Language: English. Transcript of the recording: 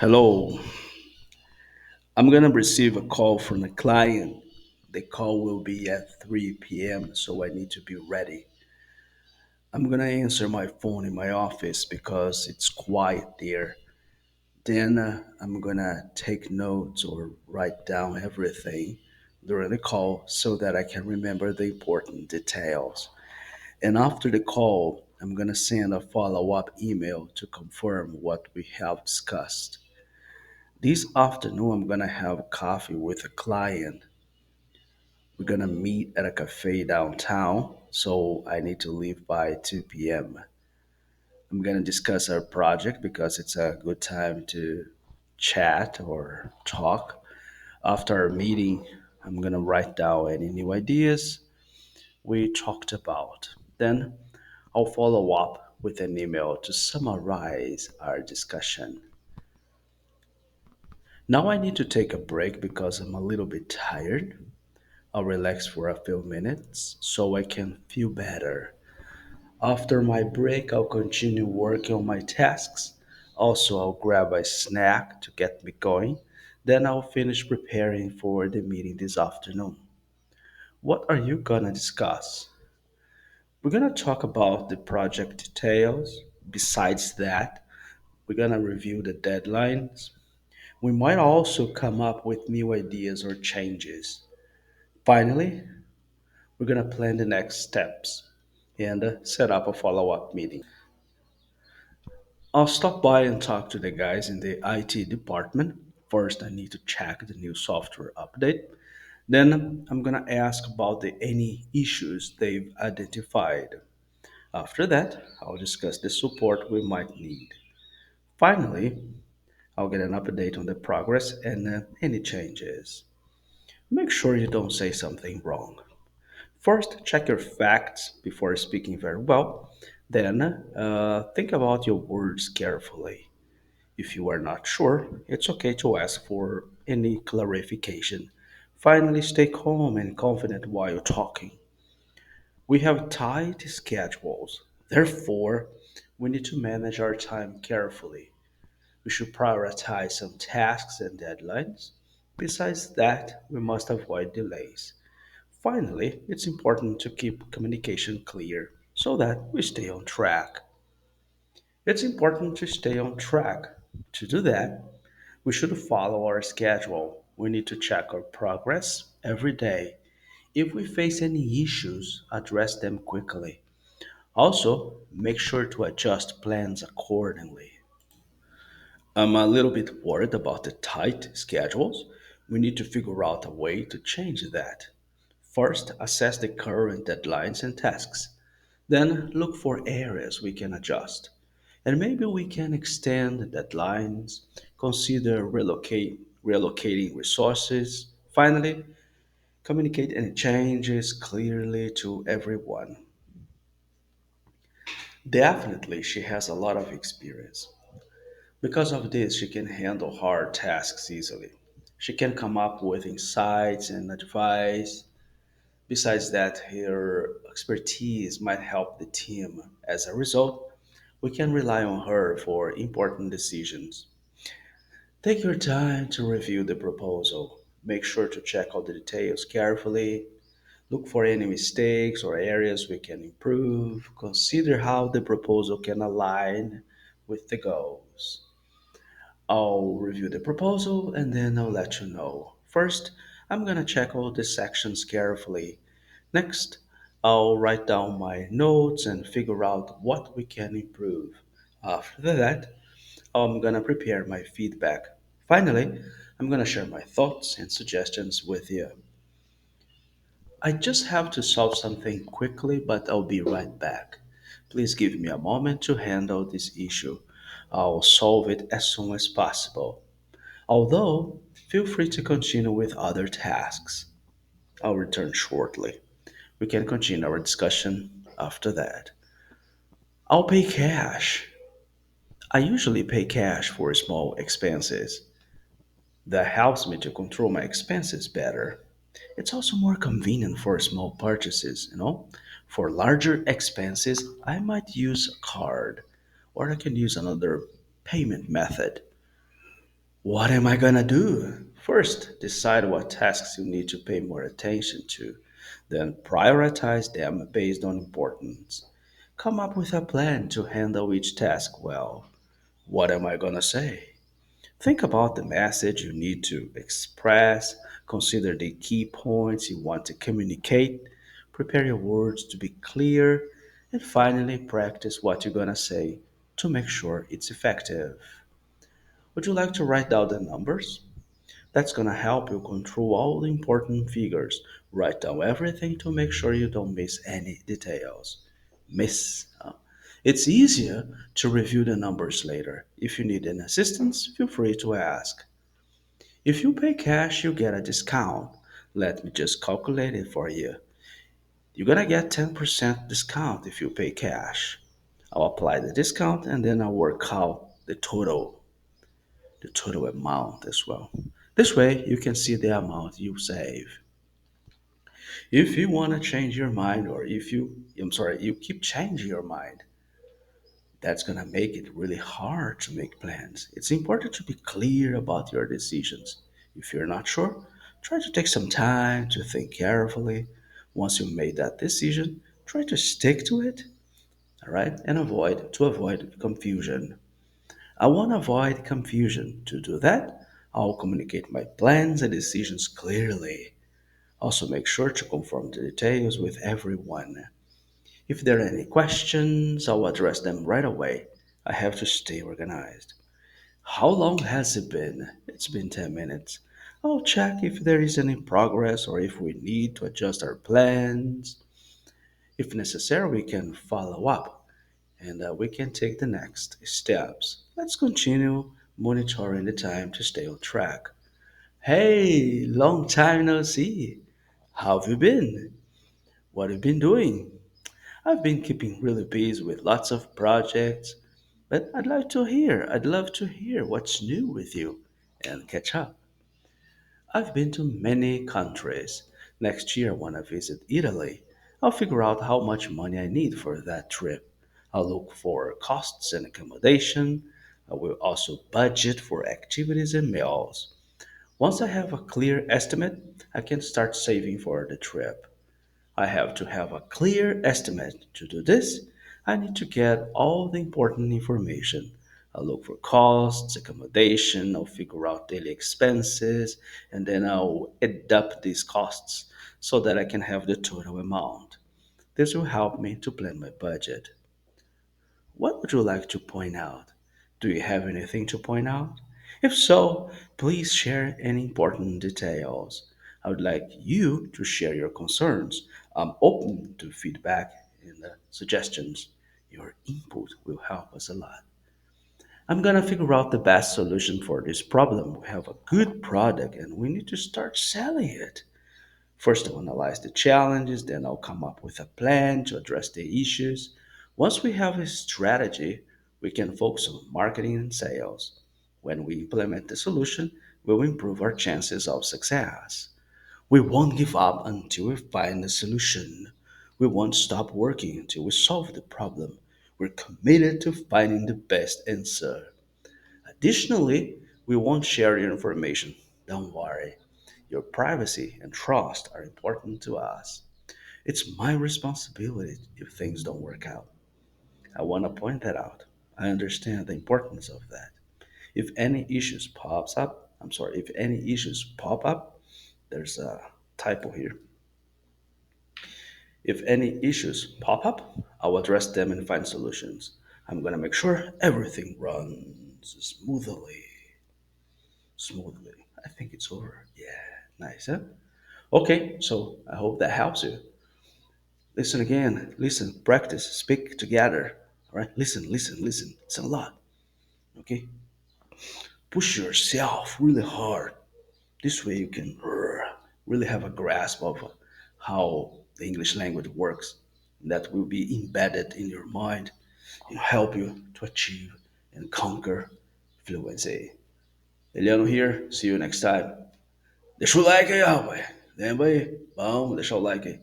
Hello, I'm gonna receive a call from a client. The call will be at 3 p.m., so I need to be ready. I'm gonna answer my phone in my office because it's quiet there. Then I'm gonna take notes or write down everything during the call so that I can remember the important details. And after the call, I'm gonna send a follow up email to confirm what we have discussed. This afternoon, I'm gonna have coffee with a client. We're gonna meet at a cafe downtown, so I need to leave by 2 p.m. I'm gonna discuss our project because it's a good time to chat or talk. After our meeting, I'm gonna write down any new ideas we talked about. Then I'll follow up with an email to summarize our discussion. Now I need to take a break because I'm a little bit tired. I'll relax for a few minutes so I can feel better. After my break, I'll continue working on my tasks. Also, I'll grab a snack to get me going. Then I'll finish preparing for the meeting this afternoon. What are you gonna discuss? We're gonna talk about the project details. Besides that, we're gonna review the deadlines. We might also come up with new ideas or changes. Finally, we're going to plan the next steps and set up a follow up meeting. I'll stop by and talk to the guys in the IT department. First, I need to check the new software update. Then, I'm going to ask about any issues they've identified. After that, I'll discuss the support we might need. Finally, I'll get an update on the progress and any changes. Make sure you don't say something wrong. First, check your facts before speaking very well. Then, think about your words carefully. If you are not sure, it's okay to ask for any clarification. Finally, stay calm and confident while talking. We have tight schedules. Therefore, we need to manage our time carefully. We should prioritize some tasks and deadlines. Besides that, we must avoid delays. Finally, it's important to keep communication clear so that we stay on track. It's important to stay on track. To do that, we should follow our schedule. We need to check our progress every day. If we face any issues, address them quickly. Also, make sure to adjust plans accordingly. I'm a little bit worried about the tight schedules. We need to figure out a way to change that. First, assess the current deadlines and tasks. Then, look for areas we can adjust. And maybe we can extend the deadlines, consider relocating resources. Finally, communicate any changes clearly to everyone. Definitely, she has a lot of experience. Because of this, she can handle hard tasks easily. She can come up with insights and advice. Besides that, her expertise might help the team. As a result, we can rely on her for important decisions. Take your time to review the proposal. Make sure to check all the details carefully. Look for any mistakes or areas we can improve. Consider how the proposal can align with the goals. I'll review the proposal and then I'll let you know. First, I'm gonna check all the sections carefully. Next, I'll write down my notes and figure out what we can improve. After that, I'm gonna prepare my feedback. Finally, I'm gonna share my thoughts and suggestions with you. I just have to solve something quickly, but I'll be right back. Please give me a moment to handle this issue. I'll solve it as soon as possible. Although, feel free to continue with other tasks. I'll return shortly. We can continue our discussion after that. I'll pay cash. I usually pay cash for small expenses. That helps me to control my expenses better. It's also more convenient for small purchases. For larger expenses, I might use a card or I can use another payment method. What am I gonna do? First, decide what tasks you need to pay more attention to. Then prioritize them based on importance. Come up with a plan to handle each task well. What am I gonna say? Think about the message you need to express, consider the key points you want to communicate, prepare your words to be clear, and finally practice what you're gonna say to make sure it's effective. Would you like to write down the numbers? That's gonna help you control all the important figures. Write down everything to make sure you don't miss any details. Miss. It's easier to review the numbers later. If you need any assistance, feel free to ask. If you pay cash, you get a discount. Let me just calculate it for you. You're gonna get 10% discount if you pay cash. I'll apply the discount and then I'll work out the total amount as well. This way you can see the amount you save. If you want to change your mind or if you I'm sorry, you keep changing your mind, that's going to make it really hard to make plans. It's important to be clear about your decisions. If you're not sure, try to take some time to think carefully. Once you made that decision, try to stick to it, all right? And avoid confusion. I want to avoid confusion. To do that, I'll communicate my plans and decisions clearly. Also, make sure to confirm the details with everyone. If there are any questions, I'll address them right away. I have to stay organized. How long has it been? It's been 10 minutes. I'll check if there is any progress or if we need to adjust our plans. If necessary, we can follow up and we can take the next steps. Let's continue monitoring the time to stay on track. Hey, long time no see. How have you been? What have you been doing? I've been keeping really busy with lots of projects, but I'd love to hear what's new with you and catch up. I've been to many countries. Next year, I want to visit Italy. I'll figure out how much money I need for that trip. I'll look for costs and accommodation. I will also budget for activities and meals. Once I have a clear estimate, I can start saving for the trip. I have to have a clear estimate. To do this, I need to get all the important information. I'll look for costs, accommodation, I'll figure out daily expenses, and then I'll add up these costs so that I can have the total amount. This will help me to plan my budget. What would you like to point out? Do you have anything to point out? If so, please share any important details. I would like you to share your concerns. I'm open to feedback and suggestions. Your input will help us a lot. I'm gonna figure out the best solution for this problem. We have a good product and we need to start selling it. First, I'll analyze the challenges, then I'll come up with a plan to address the issues. Once we have a strategy, we can focus on marketing and sales. When we implement the solution, we'll improve our chances of success. We won't give up until we find a solution. We won't stop working until we solve the problem. We're committed to finding the best answer. Additionally, we won't share your information. Don't worry. Your privacy and trust are important to us. It's my responsibility if things don't work out. I want to point that out. I understand the importance of that. If any issues pops up, I'm sorry, if any issues pop up, there's a typo here. If any issues pop up, I'll address them and find solutions. I'm going to make sure everything runs smoothly. Smoothly. I think it's over. Yeah, nice, huh? Okay, so I hope that helps you. Listen again, listen, practice, speak together. All right, listen. It's a lot. Okay, push yourself really hard. This way you can really have a grasp of how the English language works. That will be embedded in your mind and help you to achieve and conquer fluency. Eliano here. See you next time. Deixa o like aí, rapaz. Lembra aí? Vamos deixar o like aí.